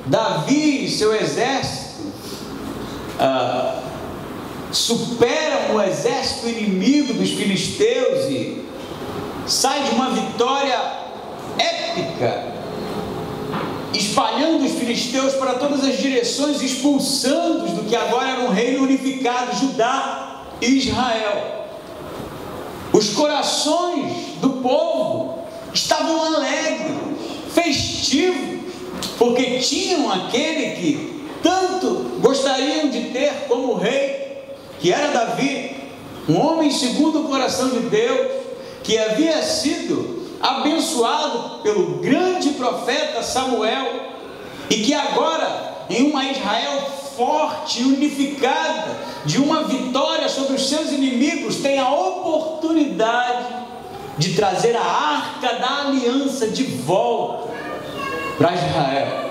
Davi e seu exército superam o exército inimigo dos filisteus e sai de uma vitória épica, espalhando os filisteus para todas as direções, expulsando-os do que agora era um reino unificado, Judá e Israel. Os corações do povo estavam alegres, festivos, porque tinham aquele que tanto gostariam de ter como rei, que era Davi, um homem segundo o coração de Deus, que havia sido abençoado pelo grande profeta Samuel, e que agora, em uma Israel forte, unificada, de uma vitória sobre os seus inimigos, tem a oportunidade de trazer a arca da aliança de volta para Israel,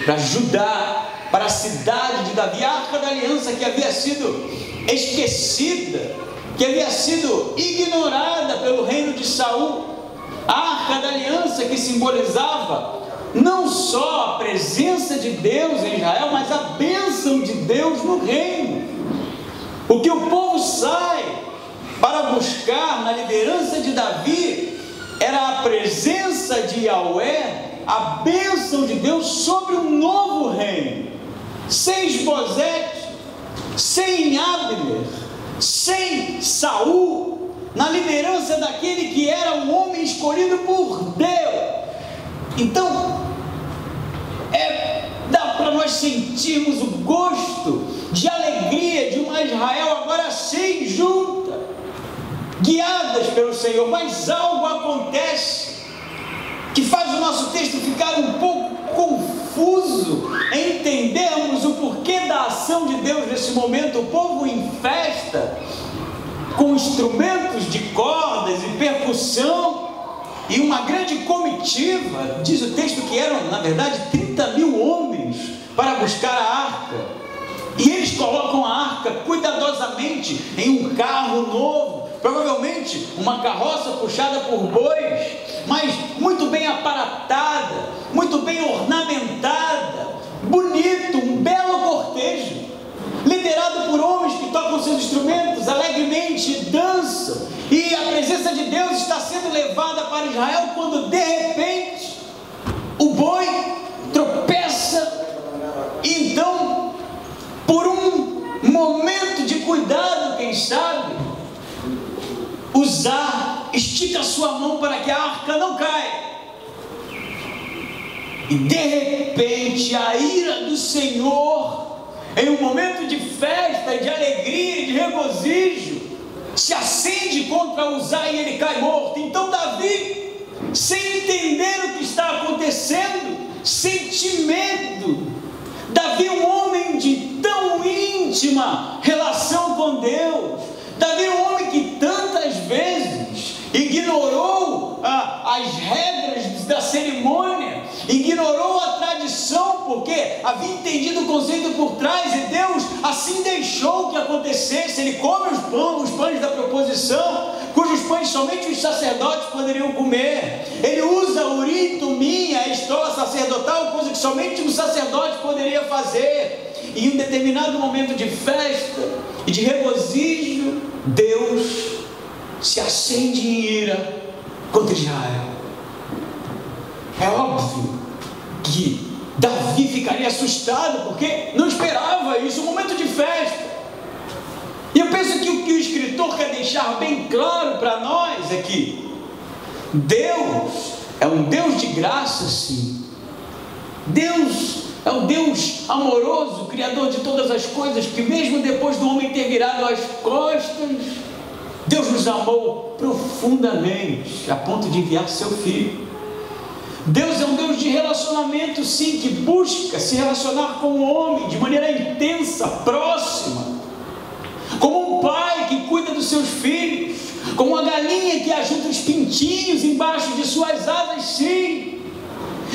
para Judá, para a cidade de Davi, a arca da aliança que havia sido esquecida, que havia sido ignorada pelo reino de Saul, a arca da aliança que simbolizava não só a presença de Deus em Israel, mas a bênção de Deus no reino. O que o povo sai para buscar na liderança de Davi era a presença de Yahweh, a bênção de Deus sobre um novo reino, sem Esbozete, sem Abner, sem Saul, na liderança daquele que era um homem escolhido por Deus. Então, dá para nós sentirmos o gosto de alegria de uma Israel agora sem junta, guiadas pelo Senhor. Mas algo acontece que faz o nosso texto ficar um pouco confuso em entendermos o porquê da ação de Deus nesse momento. O povo em festa, com instrumentos de cordas e percussão, e uma grande comitiva, diz o texto que eram, na verdade, 30.000 homens para buscar a arca, e eles colocam a arca cuidadosamente em um carro novo, provavelmente uma carroça puxada por bois, mas muito bem aparatada, muito bem ornamentada, bonito, um belo cortejo, liderado por homens que tocam seus instrumentos alegremente e dançam, e a presença de Deus está sendo levada para Israel, quando de repente o boi tropeça, e então, por um momento de cuidado, quem sabe, Uzá estica a sua mão para que a arca não caia, e de repente a ira do Senhor, em um momento de festa, de alegria, de regozijo, se acende contra Uzá e ele cai morto. Então Davi, sem entender o que está acontecendo, sente medo. Davi, um homem de tão íntima relação com Deus, Davi, um homem que tantas vezes ignorou as regras da cerimônia, ignorou a tradição, porque havia entendido o conceito por trás, e Deus assim deixou que acontecesse. Ele come os pães da proposição, cujos pães somente os sacerdotes poderiam comer. Ele usa urim, tumim, a estola sacerdotal, coisa que somente um sacerdote poderia fazer. E em um determinado momento de festa e de regozijo, Deus se acende em ira contra Israel. É óbvio que Davi ficaria assustado, porque não esperava isso, um momento de festa. E eu penso que o que o escritor quer deixar bem claro para nós é que Deus é um Deus de graça, sim. Deus é um Deus amoroso, Criador de todas as coisas, que mesmo depois do homem ter virado as costas, Deus nos amou profundamente, a ponto de enviar seu Filho. Deus é um Deus de relacionamento, sim, que busca se relacionar com o homem de maneira intensa, próxima, como um pai que cuida dos seus filhos, como uma galinha que ajunta os pintinhos embaixo de suas asas, sim.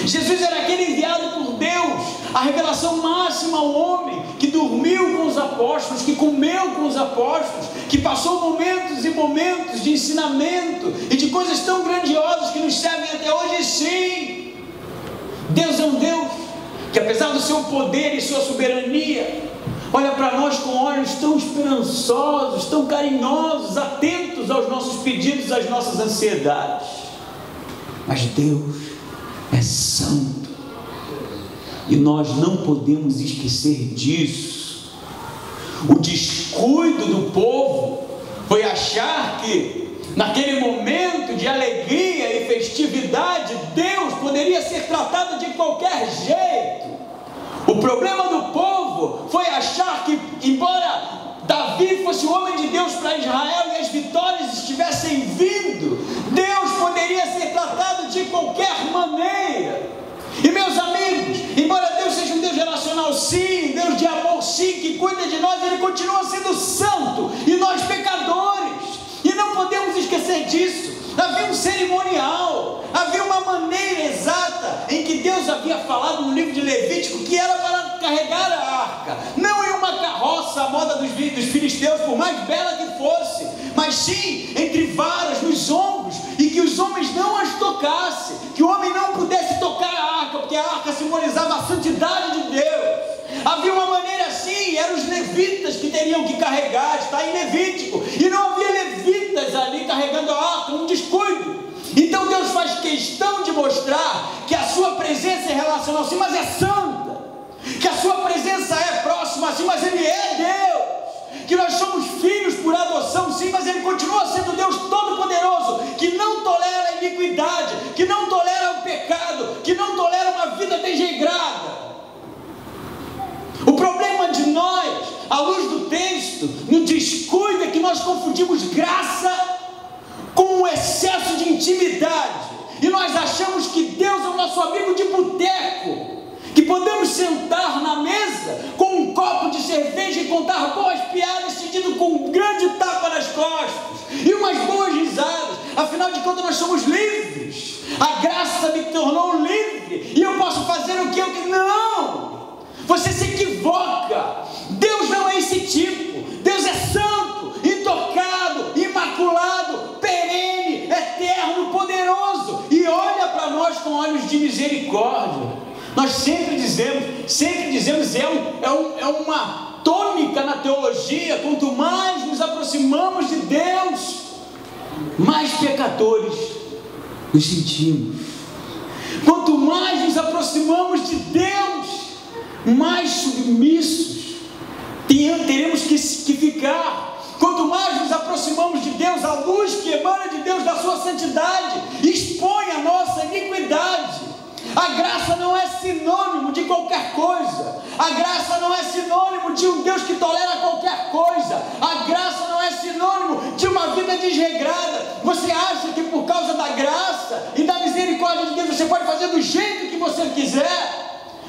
Jesus era aquele enviado por Deus, a revelação máxima ao homem, que dormiu com os apóstolos, que comeu com os apóstolos, que passou momentos e momentos de ensinamento e de coisas tão grandiosas que nos servem até hoje, sim. Deus é um Deus que apesar do seu poder e sua soberania, olha para nós com olhos tão esperançosos, tão carinhosos, atentos aos nossos pedidos, às nossas ansiedades. Mas Deus é santo, e nós não podemos esquecer disso. O descuido do povo foi achar que naquele momento de alegria e festividade, Deus poderia ser tratado de qualquer jeito. O problema do povo foi achar que, embora Davi fosse o homem de Deus para Israel e as vitórias estivessem vindo, Deus poderia ser tratado de qualquer maneira. E meus amigos, embora Deus seja um Deus relacional sim, Deus de amor sim, que cuida de nós, Ele continua sendo santo, e nós pecadores, e não podemos esquecer disso. Havia um cerimonial, havia uma maneira exata em que Deus havia falado no livro de Levítico que era para carregar a arca, não em uma carroça à moda dos filisteus, por mais bela que fosse, mas sim entre varas nos ombros, e que os homens não as tocassem, que o homem não pudesse tocar a arca, porque a arca simbolizava a santidade de Deus. Havia uma maneira assim, eram os levitas que teriam que carregar, está em Levítico, e não havia levitas ali carregando a arca, um descuido. Então Deus faz questão de mostrar que a sua presença é relacional sim, mas é santa, que a sua presença é próxima sim, mas Ele é Deus, que nós somos filhos por adoção sim, mas Ele continua sendo Deus Todo-Poderoso, que não tolera a iniquidade, que não tolera o pecado, que não tolera uma vida desregrada. O problema de nós, à luz do texto, no descuido, é que nós confundimos graça com um excesso de intimidade, e nós achamos que Deus é o nosso amigo de boteco, que podemos sentar na mesa com um copo de cerveja e contar boas piadas, seguido com um grande tapa nas costas e umas boas risadas. Afinal de contas, nós somos livres, a graça me tornou livre, e eu posso fazer o que eu quiser. Não! Você se equivoca. Deus não é esse tipo. Deus é santo, intocado, imaculado, perene, eterno, poderoso, e olha para nós com olhos de misericórdia. Nós sempre dizemos, é uma tônica na teologia: quanto mais nos aproximamos de Deus, mais pecadores nos sentimos. Quanto mais nos aproximamos de Deus, mais submissos teremos que ficar. Quanto mais nos aproximamos de Deus, a luz que emana de Deus, da sua santidade, expõe a nossa iniquidade. A graça não é sinônimo de qualquer coisa. A graça não é sinônimo de um Deus que tolera qualquer coisa. A graça não é sinônimo de uma vida desregrada. Você acha que por causa da graça e da misericórdia de Deus você pode fazer do jeito que você quiser?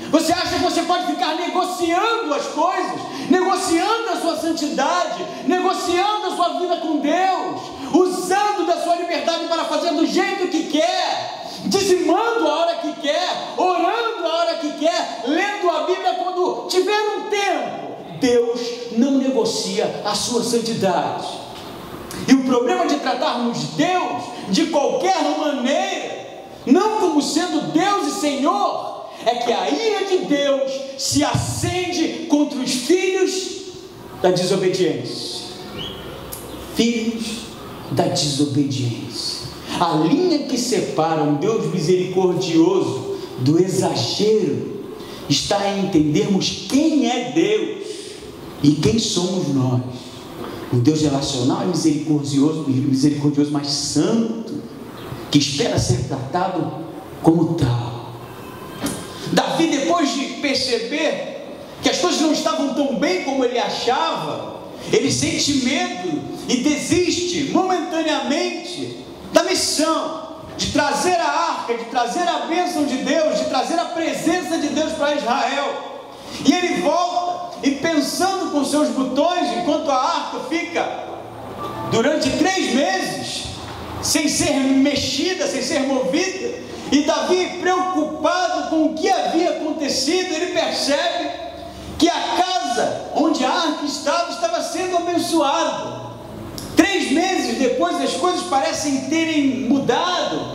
Você acha que você pode ficar negociando as coisas, negociando a sua santidade, negociando a sua vida com Deus, usando da sua liberdade para fazer do jeito que quer, dizimando a hora que quer, orando a hora que quer, lendo a Bíblia quando tiver um tempo? Deus não negocia a sua santidade. E o problema de tratarmos Deus de qualquer maneira, não como sendo Deus e Senhor, é que a ira de Deus se acende contra os filhos da desobediência. Filhos da desobediência. A linha que separa um Deus misericordioso do exagero está em entendermos quem é Deus e quem somos nós. Um Deus relacional e misericordioso, mas santo, que espera ser tratado como tal. Davi, depois de perceber que as coisas não estavam tão bem como ele achava, ele sente medo e desiste momentaneamente da missão de trazer a arca, de trazer a bênção de Deus, de trazer a presença de Deus para Israel. E ele volta, e pensando com seus botões, enquanto a arca fica durante 3 meses sem ser mexida, sem ser movida, e Davi, preocupado com o que havia acontecido, ele percebe que a casa onde a arca estava sendo abençoada. 3 meses depois, as coisas parecem ter mudado,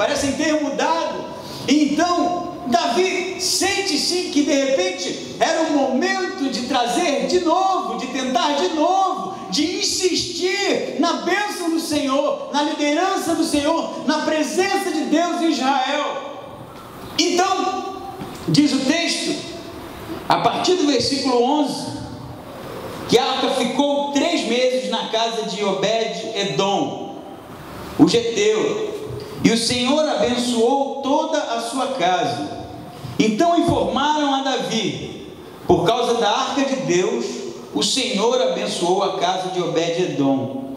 e então Davi sente-se que de repente era o momento de trazer de novo, de tentar de novo, de insistir na bênção do Senhor, na liderança do Senhor, na presença de Deus em Israel. Então, diz o texto, a partir do versículo 11, que a arca ficou 3 meses na casa de Obed-edom, o geteu, e o Senhor abençoou toda a sua casa. Então informaram a Davi: por causa da arca de Deus, o Senhor abençoou a casa de Obed-edom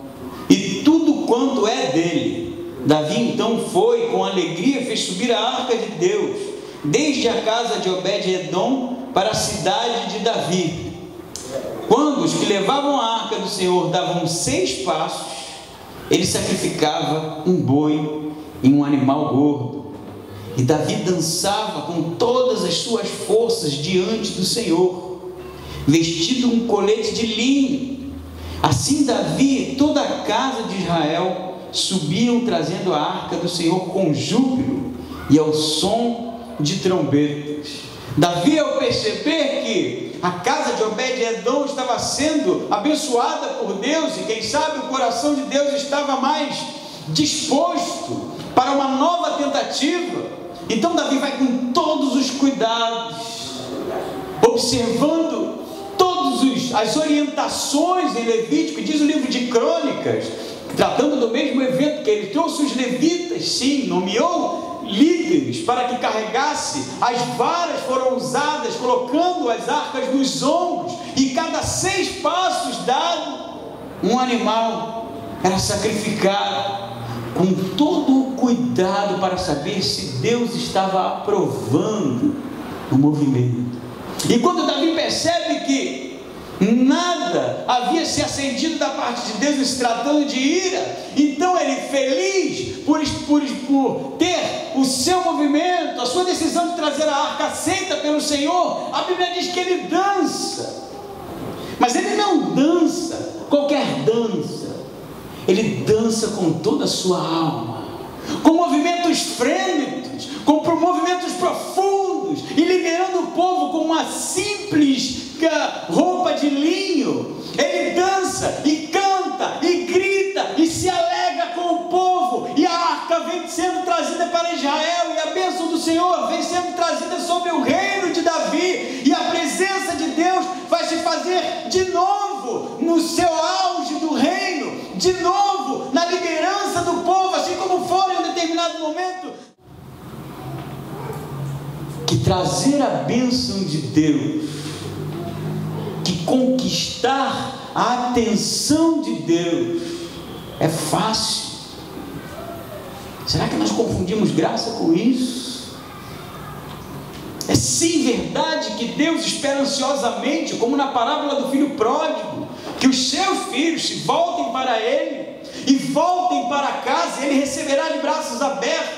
e tudo quanto é dele. Davi então foi com alegria, fez subir a arca de Deus desde a casa de Obed-edom para a cidade de Davi. Quando os que levavam a arca do Senhor davam 6 passos, ele sacrificava um boi e um animal gordo. E Davi dançava com todas as suas forças diante do Senhor, vestido um colete de linho. Assim Davi e toda a casa de Israel subiam trazendo a arca do Senhor com júbilo e ao som de trombetas. Davi, ao perceber que a casa de Obed-edom estava sendo abençoada por Deus, e quem sabe o coração de Deus estava mais disposto para uma nova tentativa, então Davi vai com todos os cuidados, observando todas as orientações em Levítico. Diz o livro de Crônicas, tratando do mesmo evento, que ele trouxe os levitas, sim, nomeou líderes para que carregasse as varas, foram usadas colocando as arcas nos ombros, e cada 6 passos dado, um animal era sacrificado, com todo o cuidado para saber se Deus estava aprovando o movimento. E quando Davi percebe que nada havia se acendido da parte de Deus, se tratando de ira, então ele, feliz por ter o seu movimento, a sua decisão de trazer a arca aceita pelo Senhor, a Bíblia diz que ele dança. Mas ele não dança qualquer dança, ele dança com toda a sua alma, com movimentos frênetos, com movimentos profundos, e liberando o povo com uma simples roupa de linho. Ele dança e canta e grita e se alegra com o povo, e a arca vem sendo trazida para Israel, e a bênção do Senhor vem sendo trazida sobre o reino de Davi, e a presença de Deus vai se fazer de novo no seu auge do reino, de novo na liderança do povo, assim como foi em um determinado momento. Que trazer a bênção de Deus, que conquistar a atenção de Deus é fácil. Será que nós confundimos graça com isso? É sim verdade que Deus espera ansiosamente, como na parábola do filho pródigo, que os seus filhos se voltem para Ele e voltem para casa, e Ele receberá de braços abertos.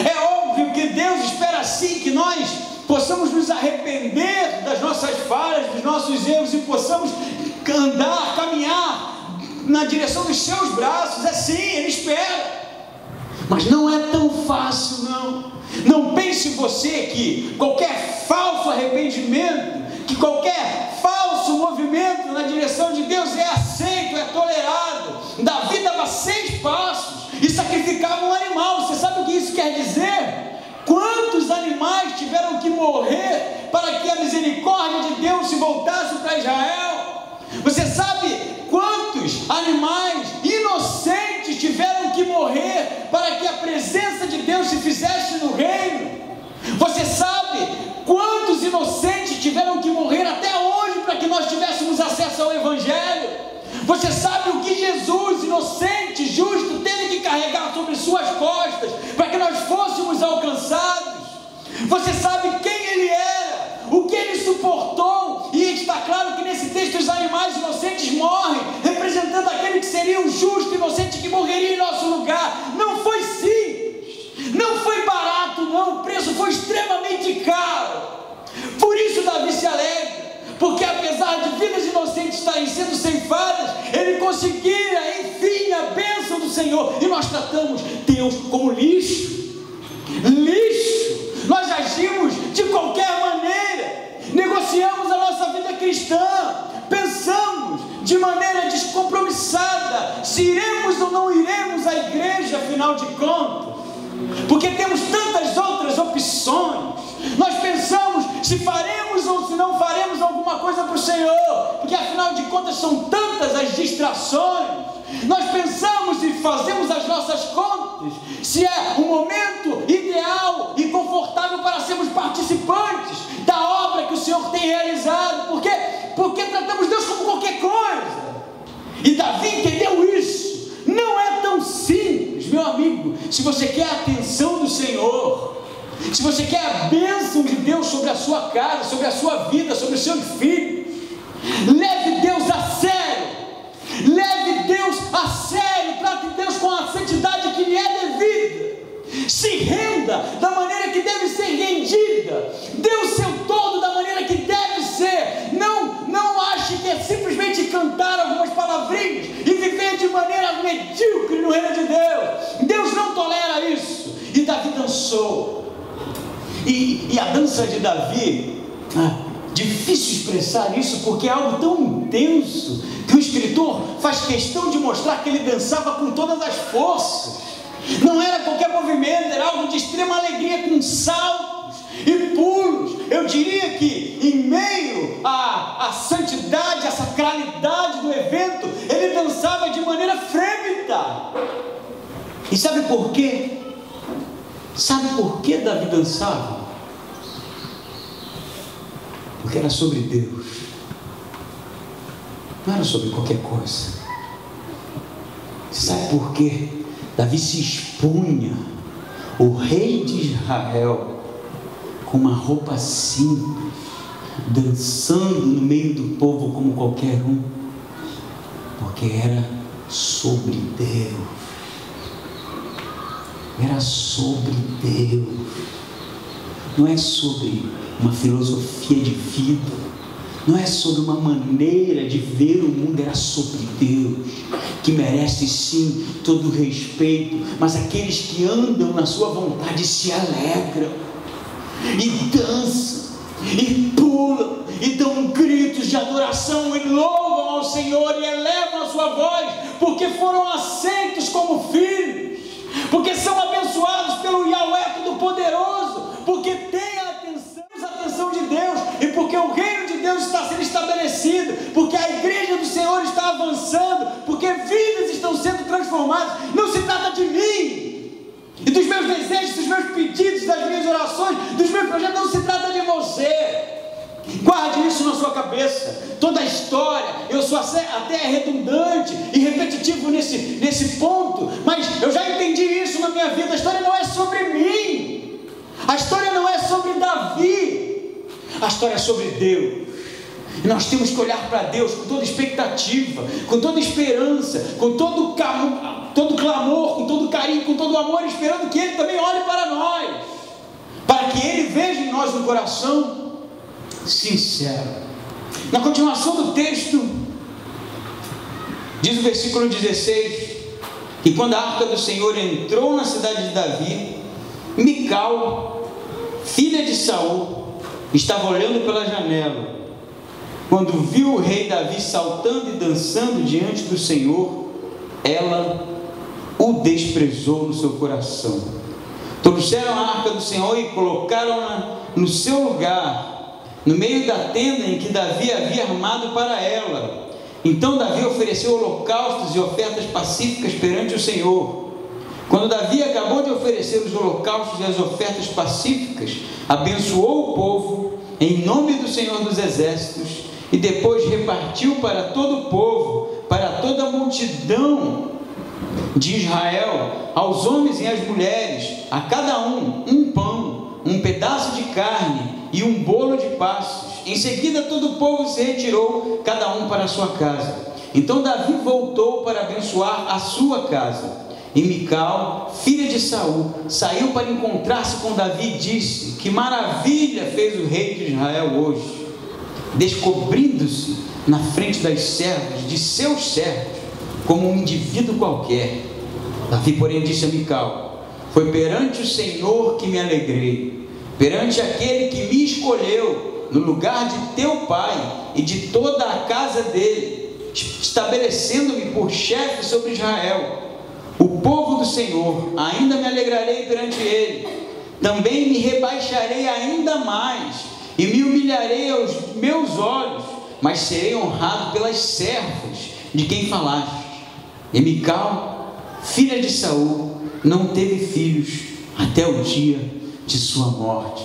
É óbvio que Deus espera sim que nós possamos nos arrepender das nossas falhas, dos nossos erros, e possamos andar, caminhar na direção dos seus braços. É sim, Ele espera, mas não é tão fácil, não. Não pense você que qualquer falso arrependimento, que qualquer falso movimento na direção de Deus é aceito, é tolerado. Davi dava 6 passos e sacrificava um animal. Você sabe o que isso quer dizer? Quantos animais tiveram que morrer para que a misericórdia de Deus se voltasse para Israel? Você sabe quantos animais inocentes tiveram que morrer para que a presença de Deus se fizesse no reino? Você sabe quantos inocentes tiveram que morrer até hoje para que nós tivéssemos acesso ao Evangelho? Você sabe o que Jesus, inocente, justo, teve que carregar sobre suas costas para que nós fôssemos alcançados? Você sabe quem Ele era, o que Ele suportou? E está claro que nesse texto os animais inocentes morrem, representando aquele que seria o justo inocente que morreria em nosso lugar. Não foi simples, não foi barato, não, o preço foi extremamente caro. Por isso Davi se alegra, porque apesar de vidas inocentes estarem sendo ceifadas, ele conseguira, enfim, a bênção do Senhor. E nós tratamos Deus como lixo. Nós se iremos ou não iremos à igreja, afinal de contas, porque temos tantas outras opções. Nós pensamos se faremos ou se não faremos alguma coisa para o Senhor, porque afinal de contas são tantas as distrações. Nós pensamos e fazemos as nossas contas se é um momento ideal e confortável para sermos participantes da obra que o Senhor tem realizado, porque tratamos Deus como qualquer coisa. E Davi entendeu isso. Não é tão simples, meu amigo. Se você quer a atenção do Senhor, se você quer a bênção de Deus sobre a sua casa, sobre a sua vida, sobre os seus filhos, leve Deus a sério. Leve Deus a sério. Trate Deus com a santidade que lhe é devida. Se renda da maneira que deve ser rendida. Dê o seu todo da maneira que deve ser. Não ache que é simplesmente cantar algumas palavrinhas e viver de maneira medíocre no reino de Deus. Deus não tolera isso. E Davi dançou. E a dança de Davi, difícil expressar isso, porque é algo tão intenso que o escritor faz questão de mostrar que ele dançava com todas as forças. Não era qualquer movimento, era algo de extrema alegria, com saltos e pulos. Eu diria que em meio à santidade, à sacralidade do evento, ele dançava de maneira frêmita. E sabe por quê? Sabe por que Davi dançava? Porque era sobre Deus, não era sobre qualquer coisa. Sabe por quê? Davi se expunha, o rei de Israel, com uma roupa simples, dançando no meio do povo como qualquer um, porque era sobre Deus. Era sobre Deus. Não é sobre uma filosofia de vida, não é sobre uma maneira de ver o mundo, era sobre Deus, que merece sim todo o respeito, mas aqueles que andam na sua vontade se alegram, e dançam, e pulam, e dão gritos de adoração, e louvam ao Senhor, e elevam a sua voz, porque foram aceitos como filhos, porque são abençoados pelo Yahweh Todo-Poderoso, porque têm a atenção de Deus, e porque o reino de Deus está sendo estabelecido, porque a igreja do Senhor está avançando, porque vidas estão sendo transformadas. Não se trata de mim e dos meus desejos, dos meus pedidos, das minhas orações, dos meus projetos. Não se trata de você. Guarde isso na sua cabeça. Toda a história, eu sou até redundante e repetitivo nesse ponto, mas eu já entendi isso na minha vida. A história não é sobre mim, a história não é sobre Davi, a história é sobre Deus. E nós temos que olhar para Deus com toda expectativa, com toda esperança, com todo clamor, com todo carinho, com todo amor, esperando que Ele também olhe para nós, para que Ele veja em nós um coração sincero. Na continuação do texto, diz o versículo 16, que quando a arca do Senhor entrou na cidade de Davi, Mical, filha de Saul, estava olhando pela janela. Quando viu o rei Davi saltando e dançando diante do Senhor, ela o desprezou no seu coração. Trouxeram a arca do Senhor e colocaram-na no seu lugar, no meio da tenda em que Davi havia armado para ela. Então Davi ofereceu holocaustos e ofertas pacíficas perante o Senhor. Quando Davi acabou de oferecer os holocaustos e as ofertas pacíficas, abençoou o povo em nome do Senhor dos Exércitos, e depois repartiu para todo o povo, para toda a multidão de Israel, aos homens e às mulheres, a cada um pão, um pedaço de carne e um bolo de passos. Em seguida todo o povo se retirou, cada um para a sua casa. Então Davi voltou para abençoar a sua casa. E Mical, filha de Saul, saiu para encontrar-se com Davi e disse: que maravilha fez o rei de Israel hoje, descobrindo-se na frente das servas, de seus servos, como um indivíduo qualquer. Davi, porém, disse a Mical: foi perante o Senhor que me alegrei, perante aquele que me escolheu no lugar de teu pai e de toda a casa dele, estabelecendo-me por chefe sobre Israel, o povo do Senhor. Ainda me alegrarei perante ele, também me rebaixarei ainda mais, e me humilharei aos meus olhos, mas serei honrado pelas servas de quem falaste. E Mical, filha de Saul, não teve filhos até o dia de sua morte.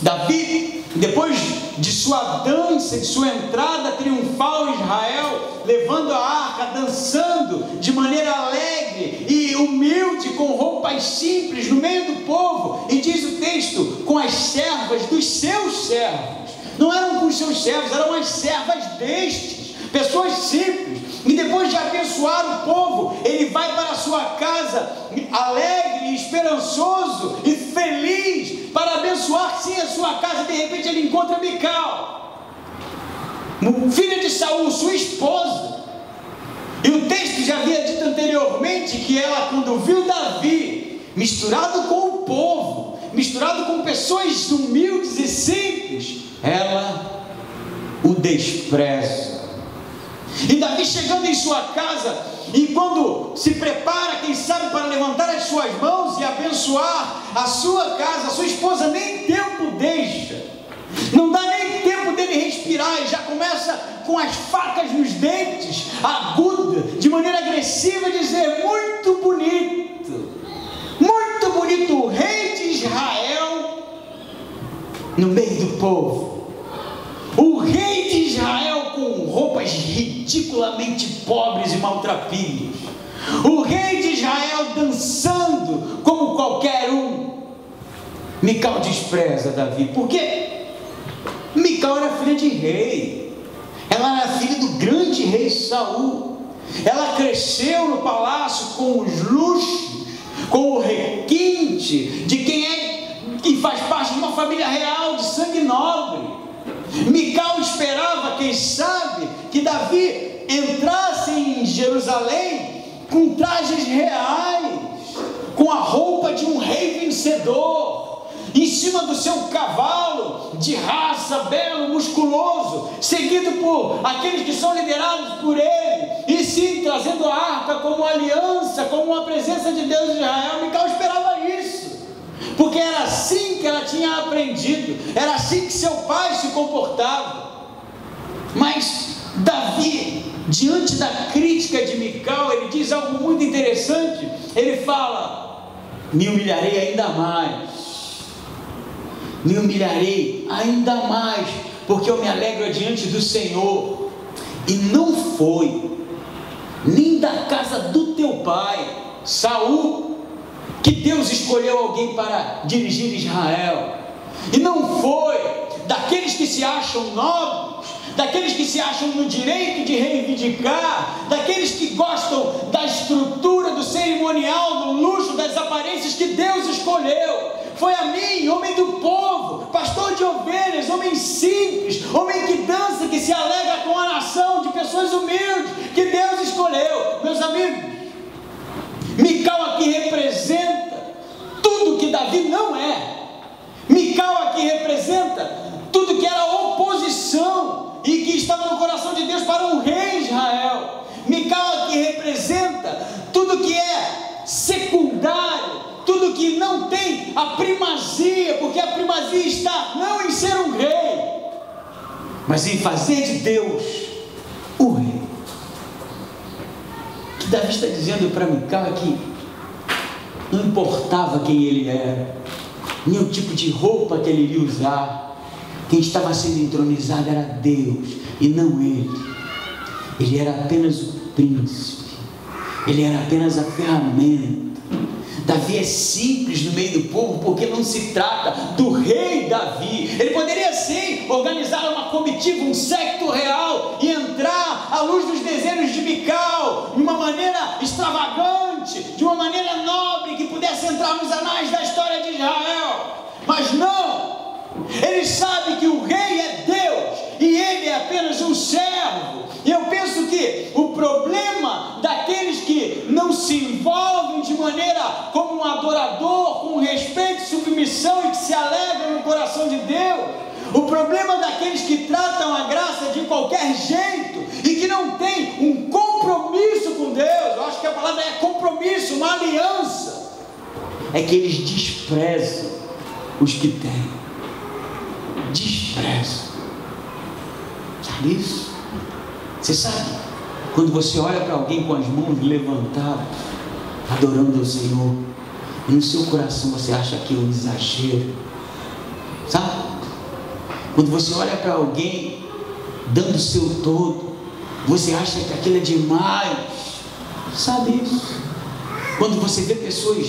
Davi, depois de sua dança, de sua entrada triunfal em Israel, levando a arca, dançando de maneira alegre e humilde, com roupas simples, no meio do povo, e diz o texto, com as servas dos seus servos. Não eram com os seus servos, eram as servas destes, pessoas simples. E depois de abençoar o povo, ele vai para a sua casa alegre, esperançoso e feliz para abençoar sim a sua casa. De repente ele encontra Mical, filha de Saul, sua esposa. E o texto já havia dito anteriormente que ela, quando viu Davi misturado com o povo, misturado com pessoas humildes e simples, ela o despreza. E Davi, chegando em sua casa, e quando se prepara, quem sabe, para levantar as suas mãos e abençoar a sua casa, a sua esposa nem tempo deixa, não dá nem tempo dele respirar, e já começa com as facas nos dentes, aguda, de maneira agressiva, dizer: muito bonito, o rei de Israel no meio do povo. O rei de Israel com roupas ridiculamente pobres e maltrapilhas. O rei de Israel dançando como qualquer um. Mical despreza Davi. Por quê? Mical era filha de rei. Ela era filha do grande rei Saul. Ela cresceu no palácio com os luxos, com o requinte de quem faz parte de uma família real de sangue nobre. Mical esperava, quem sabe, que Davi entrasse em Jerusalém com trajes reais, com a roupa de um rei vencedor, em cima do seu cavalo de raça, belo, musculoso, seguido por aqueles que são liderados por ele, e sim trazendo a arca como aliança, como uma presença de Deus em Israel. Mical esperava isso, porque era assim que ela tinha aprendido, era assim que seu pai se comportava. Mas Davi, diante da crítica de Mical, ele diz algo muito interessante. Ele fala: me humilharei ainda mais, me humilharei ainda mais, porque eu me alegro diante do Senhor. E não foi nem da casa do teu pai, Saul, que Deus escolheu alguém para dirigir Israel. E não foi daqueles que se acham nobres, daqueles que se acham no direito de reivindicar, daqueles que gostam da estrutura, do cerimonial, do luxo, das aparências, que Deus escolheu. Foi a mim, homem do povo, pastor de ovelhas, homem simples, homem que dança, que se alegra com a nação de pessoas humildes, que Deus escolheu. Meus amigos, Mical aqui representa tudo que Davi não é. Mical aqui representa tudo que era oposição e que estava no coração de Deus para um rei Israel. Mical aqui representa tudo que é secundário, tudo que não tem a primazia, porque a primazia está não em ser um rei, mas em fazer de Deus o rei. O que Davi está dizendo para Mical é que não importava quem ele era, nem o tipo de roupa que ele iria usar. Quem estava sendo entronizado era Deus e não ele. Ele era apenas o príncipe, ele era apenas a ferramenta. Davi é simples no meio do povo porque não se trata do rei Davi. Ele poderia sim organizar uma comitiva, um séquito real e entrar à luz dos desejos de Mical de uma maneira extravagante, de uma maneira nobre, que pudesse entrar nos anais da história de Israel. Mas não, ele sabe que o rei é Deus e ele é apenas um servo. E eu penso que o problema daqueles que não se envolvem de maneira como um adorador, com respeito e submissão, e que se alegram no coração de Deus, o problema daqueles que tratam a graça de qualquer jeito e que não tem compromisso, uma aliança, é que eles desprezam os que têm. Desprezam. Sabe isso? Você sabe, quando você olha para alguém com as mãos levantadas, adorando ao Senhor, e no seu coração você acha que é um exagero, sabe? Quando você olha para alguém dando o seu todo, você acha que aquilo é demais, sabe isso? Quando você vê pessoas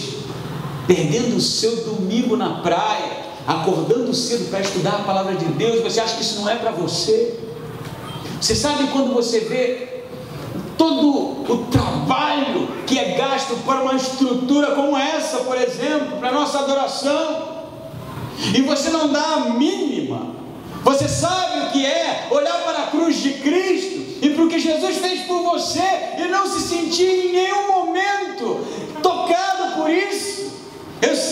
perdendo o seu domingo na praia, acordando cedo para estudar a palavra de Deus, você acha que isso não é para você? Você sabe quando você vê todo o trabalho que é gasto para uma estrutura como essa, por exemplo, para a nossa adoração, e você não dá a mínima? Você sabe o que é olhar para a cruz de Cristo e para o que Jesus fez por você e não se sentir em nenhum momento tocado por isso?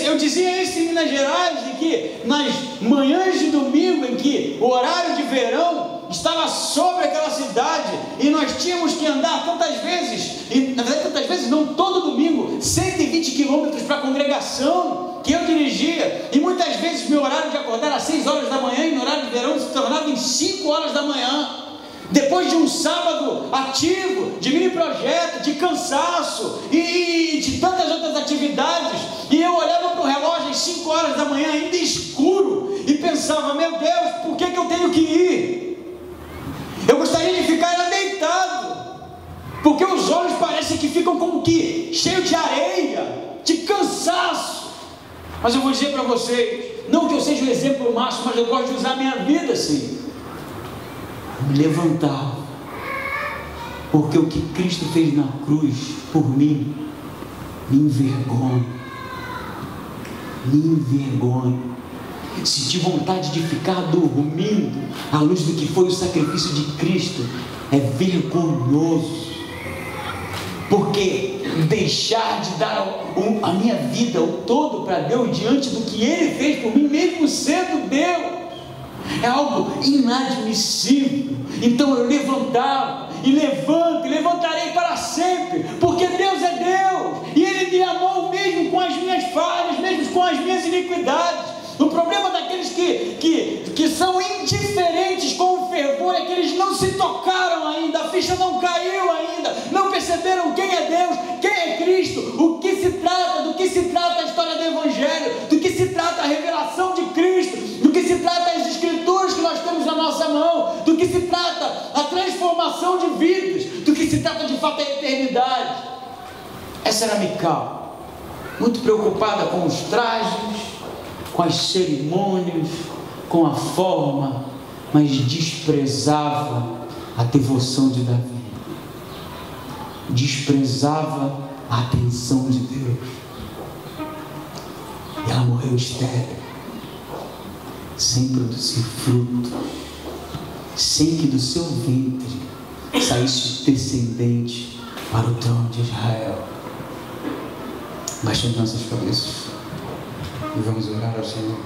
Eu dizia isso em Minas Gerais, em que nas manhãs de domingo, em que o horário de verão estava sobre aquela cidade e nós tínhamos que andar tantas vezes, e na verdade tantas vezes não, todo domingo, 120 quilômetros para a congregação que eu dirigia, e muitas vezes meu horário de acordar era 6 horas da manhã e no horário de verão se tornava em 5 horas da manhã, depois de um sábado ativo, de mini projeto, de cansaço e de tantas outras atividades, e eu olhava para o relógio às 5 horas da manhã ainda escuro e pensava, meu Deus, por que eu tenho que ir? Eu gostaria de ficar deitado, porque os olhos parecem que ficam como que cheios de areia, de cansaço. Mas eu vou dizer para vocês, não que eu seja o exemplo máximo, mas eu gosto de usar a minha vida assim. Eu me levantava, porque o que Cristo fez na cruz por mim me envergonha, me envergonha. Sentir vontade de ficar dormindo à luz do que foi o sacrifício de Cristo é vergonhoso, porque deixar de dar a minha vida, o todo para Deus, diante do que Ele fez por mim, mesmo sendo Deus, é algo inadmissível. Então eu levantava e levanto e levantarei para sempre, porque Deus é Deus e Ele me amou mesmo com as minhas falhas, mesmo com as minhas iniquidades. O problema daqueles que são indiferentes com o fervor é que eles não se tocaram ainda, a ficha não caiu ainda, não perceberam quem é Deus, quem é Cristo, o que se trata, do que se trata a história do Evangelho, do que se trata a revelação de Cristo, do que se trata as Escrituras que nós temos na nossa mão, do que se trata a transformação de vidas, do que se trata de fato a eternidade. Essa era Mical, muito preocupada com os trajes, com as cerimônias, com a forma, mas desprezava a devoção de Davi, desprezava a atenção de Deus, e ela morreu estéril, sem produzir fruto, sem que do seu ventre saísse o descendente para o trono de Israel. Baixando nossas cabeças e vamos orar ao Senhor.